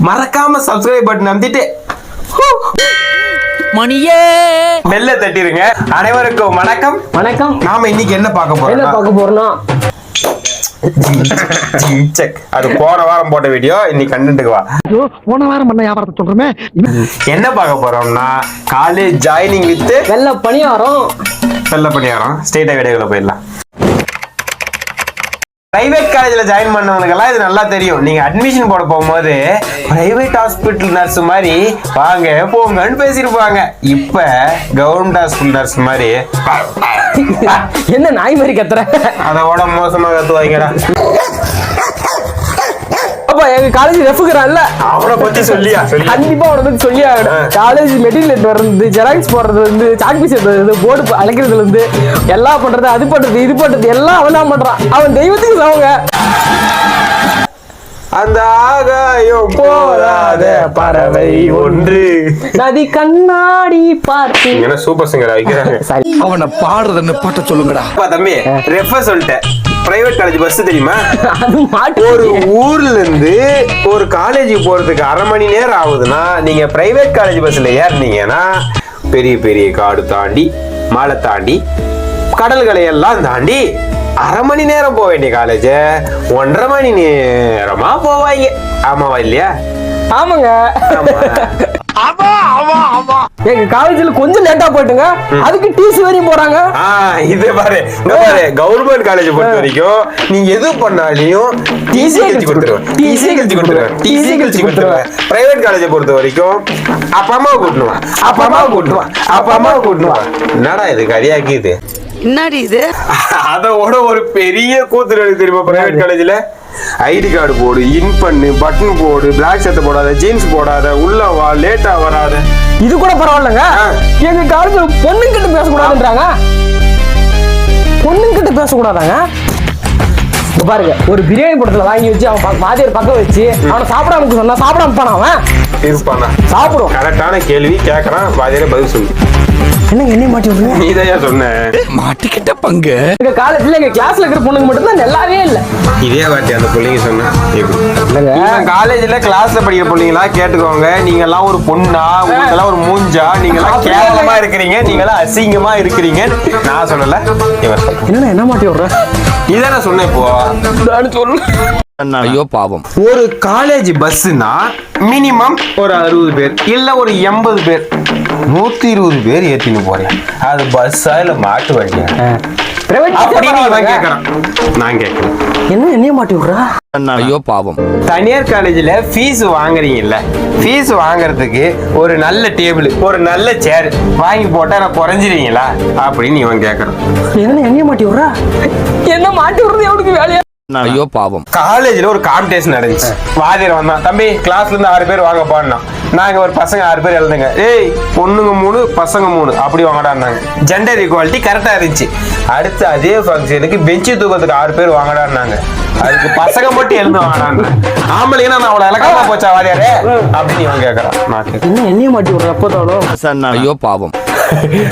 மறக்காம subscribe button அமுத்திட்டு மணியே பெல்ல தட்டிருங்க. அனைவருக்கும் வணக்கம். வணக்கம். நாம இன்னைக்கு என்ன பார்க்க போறோம்? அது போன வாரம் போட்ட வீடியோ. இன்னைக்கு கண்டென்ட்க்கு வா. போன வாரம் பண்ண வியாபாரத்தை சொல்றமே. என்ன பார்க்க போறோம்னா காலேஜ் ஜாயினிங் வித் வெள்ள பணியாரம். ஸ்ட்ரெயிட்டா வீடியோக்குள்ள போயிடலாம். பிரைவேட் காலேஜ்ல ஜாயின் பண்ணவனுக்கெல்லாம் இது நல்லா தெரியும். நீங்க அட்மிஷன் போட போகும்போது பிரைவேட் ஹாஸ்பிட்டல் நர்ஸ் மாதிரி வாங்க போங்கன்னு பேசிருப்பாங்க. இப்ப கவர்மெண்ட் ஹாஸ்பிட்டல் நர்ஸ் மாதிரி என்ன நாய் மாதிரி கத்துற? அதோட மோசமா கத்துவாங்கடா. எங்க காலேஜ் ரெஃபுக்குறான்ல, அவனை பத்தி சொல்லியா? கண்டிப்பா அவனை பத்தி சொல்லி ஆகணும். காலேஜ் மெட்டீரியல் வர்றது, ஜெராக்ஸ் போடுறது வந்து, சாக் பீஸ் எடுறது, போர்டு அழைக்கிறதுல இருந்து எல்லாம் பண்றது, அது பண்றது இது பண்றது எல்லாம் அவன் தான் பண்றான். அவன் தெய்வத்துக்கு அவங்க அந்த ஆகாயம் போராத பறவை ஒன்று நதி கண்ணாடி பார்த்து என்ன சூப்பர் சிங்கரா வைக்கிறாங்க. அவனை பாடுறதுன்னு பாட்ட சொல்லுங்கடா. தம்பி ரெஃபர் சொல்லிட்டேன். பிரைவேட் காலேஜ் பஸ் தெரியுமா? ஒரு ஊர்ல இருந்து ஒரு காலேஜ் போறதுக்கு அரை மணி நேரம் ஆகுதுன்னா நீங்க பிரைவேட் காலேஜ் பஸ்ல ஏறினீங்கன்னா பெரிய பெரிய காடு தாண்டி மலை தாண்டி கடல்களை எல்லாம் தாண்டி அரை மணி நேரம் போக வேண்டிய காலேஜ் 1.5 மணி நேரமா போவாங்க. ஆமாவா இல்லையா? ஆமாங்க. எங்க காலேஜ்ல கொஞ்சம் லேட்டா போயிட்டுங்க, அதுக்கு டிசி வரையும் போறாங்க. இதே பாரு கவர்மெண்ட் காலேஜ் பொறுத்த வரைக்கும் நீங்க எது பண்ணாலையும் டிசி கழிச்சு கொடுத்துருவேன். பிரைவேட் காலேஜ் பொறுத்த வரைக்கும் அப்பா அம்மாவை கூட்டணுவான். என்னடா இது கரியாக்கிது? என்னடி இது? அதோட ஒரு பெரிய கூத்துரு தெரியுமா? பிரைவேட் காலேஜ்ல ஐடி கார்டு போடு, இன் பண்ணு, பட்டன் போடு, பிளாக் ஷர்ட் போடாத, ஜீன்ஸ் போடாத, உள்ள வா, லேட்டா வராத. இது கூட பரவாயில்லங்க. எங்க காலேஜ்ல பொண்ணுங்கிட்ட பேசக்கூடாதுன்றாங்க. பொண்ணுங்கிட்ட பேசக்கூடாதாங்க. பாருங்க, ஒரு பிரியாணி படத்துல வாங்கி வச்சு அவன் வாதியார் பக்கம் வச்சு அவனை சாப்பிடாம சொன்னா சாப்பிடாம போனா அவன் இருப்பானா? சாப்பிடும். கரெக்டான கேள்வி கேட்கறான், வாதியார பதில் சொல்லு. என்னங்க என்ன மாட்டி விடுறீங்க? நீதான் சொன்ன மாட்டிக்கிட்ட பங்கு. எங்க காலேஜ்ல எங்க கிளாஸ்ல இருக்கிற பொண்ணுங்க மட்டும் தான் நல்லாவே இல்ல. இதே வாட்டி அந்த பிள்ளைங்க சொன்ன காலேஜ்ல கிளாஸ்ல படிக்கிற பிள்ளைங்களா கேட்டுக்கோங்க. நீங்க எல்லாம் ஒரு பொண்ணா, உங்களுக்கு எல்லாம் ஒரு மூஞ்சா, நீங்க எல்லாம் கேவலமா இருக்கிறீங்க, நீங்க எல்லாம் அசிங்கமா இருக்கிறீங்க. நான் சொல்லல, இவன் சொல்ல. என்ன மாட்டி விடுற? இதை நான் சொன்னேன். இப்போ சொல்லு. ஐயோ பாவம். ஒரு காலேஜ் பஸ்னா மினிமம் ஒரு 60 பேர் இல்ல ஒரு 80 பேர் 120 பேர் ஏத்தின்னு போறேன். அது பஸ்ஸா இல்ல மாட்டு வண்டியா அப்படின்னு இவன் கேட்கறான். நான் கேட்கிறேன், என்ன மாட்டி விடுறா? ஐயோ பாவம். தனியார் காலேஜ்ல ஃபீஸ் வாங்குறீங்கல்ல, ஃபீஸ் வாங்குறதுக்கு ஒரு நல்ல டேபிள், ஒரு நல்ல சேர் வாங்கி போட்டா நான் குறைஞ்சிருவீங்களா அப்படின்னு இவன் கேட்கறான். என்ன மாட்டி விடுறா? என்ன மாட்டி விடுறது எவனுக்கு வேலையா? ஐயோ பாவம். காலேஜ்ல ஒரு காம்படிஷன் நடந்துச்சு. வாதியார் வந்தான், தம்பி கிளாஸ்ல இருந்து 6 பேர் வாங்க பாடினா. நாங்க ஒரு பசங்க 6 பேர் எழுதுங்க. ஏய் பொண்ணுங்க 3 பசங்க 3 அப்படி வாங்கடான்னாங்க. ஜெண்டர் ஈக்குவாலிட்டி கரெக்டா இருந்துச்சு. அடுத்து அதே ஃபங்க்ஷனுக்கு பெஞ்சு தூக்கத்துக்கு 6 பேர் வாங்கடான்னாங்க. அதுக்கு பசங்க மட்டும் எழுந்து வாங்கடான்னு. ஆம்பளைங்கன்னா நான் அவ்வளவு இலக்கமா போச்சா வாதியாரே அப்படின்னு இவன் கேட்கறான். என்ன மாட்டி விடுற? அப்போதாலும் ஐயோ பாவம்.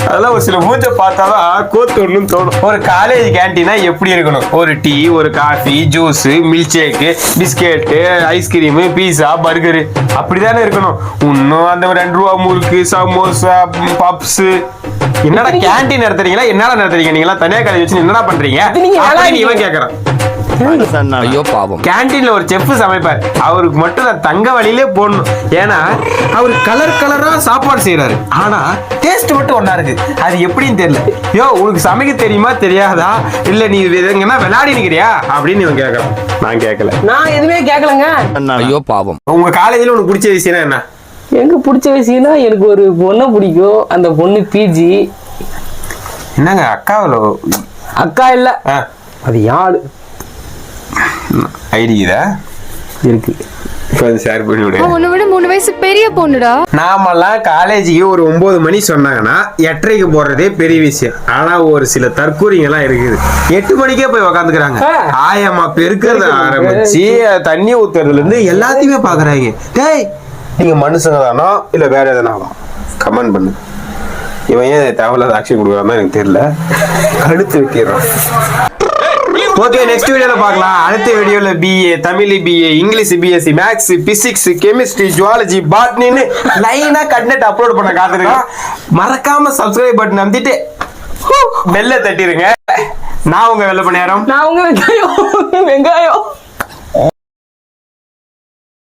அதெல்லாம் ஒரு சில மூஞ்ச பார்த்தாதான் கோத்து ஒண்ணுன்னு தோணும். ஒரு காலேஜ் கேண்டீனா எப்படி இருக்கணும்? ஒரு டீ, ஒரு coffee, juice, milkshake, biscuit, ice cream, pizza, burger அப்படிதானே இருக்கணும். இன்னும் அந்த 2 ரூபா முறுக்கு, சமோசா, பப்ஸ். என்னடா கேண்டீன் நடத்துறீங்களா? என்னடா நடத்துறீங்க? நீங்களா தனியார் காலேஜ் வச்சு என்னடா பண்றீங்க? இவன் கேட்கறான். ஐயோ பாவம். கேண்டீன்ல ஒரு செஃப் சமைப்பார். அவருக்கு மட்டும் நான் தங்க வழியிலே போடணும். ஏன்னா அவர் கலர் கலரா சாப்பாடு செய்யறாரு. ஆனா டேஸ்ட் மட்டும் ஒண்ணா இருக்கு. அது எப்படின்னு தெரியல. யோ உனக்கு சமைக்க தெரியுமா தெரியாதா? இல்ல நீ எங்கன்னா விளையாடி நிக்கிறியா அப்படின்னு இவன் கேட்கறான். நான் கேட்கல, நான் எதுவுமே கேட்கலங்க. ஐயோ பாவம். உங்க காலேஜ்ல உனக்கு பிடிச்ச விஷயம் என்ன? எனக்கு பிடிச்ச விஷயம்னா எனக்கு ஒரு பொண்ணை பிடிக்கும். அந்த பொண்ணு பிஜி. என்னங்க அக்காவில? அக்கா இல்ல, அது யாரு ஐடி இருக்கு. ஷேர் பண்ணி விடு. உன்னை விட 3 வயசு பெரிய பொண்ணுடா. நாமெல்லாம் காலேஜுக்கு ஒரு 9 மணி சொன்னாங்கன்னா 8:30க்கு போறதே பெரிய விஷயம். ஆனா ஒரு சில தற்கூரிங்க எல்லாம் இருக்குது, 8 மணிக்கே போய் உக்காந்துக்கிறாங்க. ஆயமா பெருக்கிறத ஆரம்பிச்சு தண்ணி ஊத்துறதுல இருந்து எல்லாத்தையுமே பாக்குறாங்க. டேய் நீங்க மனுஷங்க தானோ இல்ல வேற எதனா கமெண்ட் பண்ணு. இவன் ஏன் தேவையில்லாத ஆக்ஷன் கொடுக்குறான்னு எனக்கு தெரியல. கழுத்து வைக்கிறான். ஓகே, நெக்ஸ்ட் வீடியோல பார்க்கலாம். அடுத்த வீடியோல BA Tamil, BA English, BSc maths, physics, chemistry, zoology, பாட்னின்னு லைனா கண்டென்ட் அப்லோட் பண்ண காத்துருக்கோம். மறக்காம சப்ஸ்கிரைப் பட்டன் அமுத்திட்டு பெல்ல தட்டிருங்க. நான் உங்க வெள்ளை பணியாரம். நான் உங்க வெங்காயம்.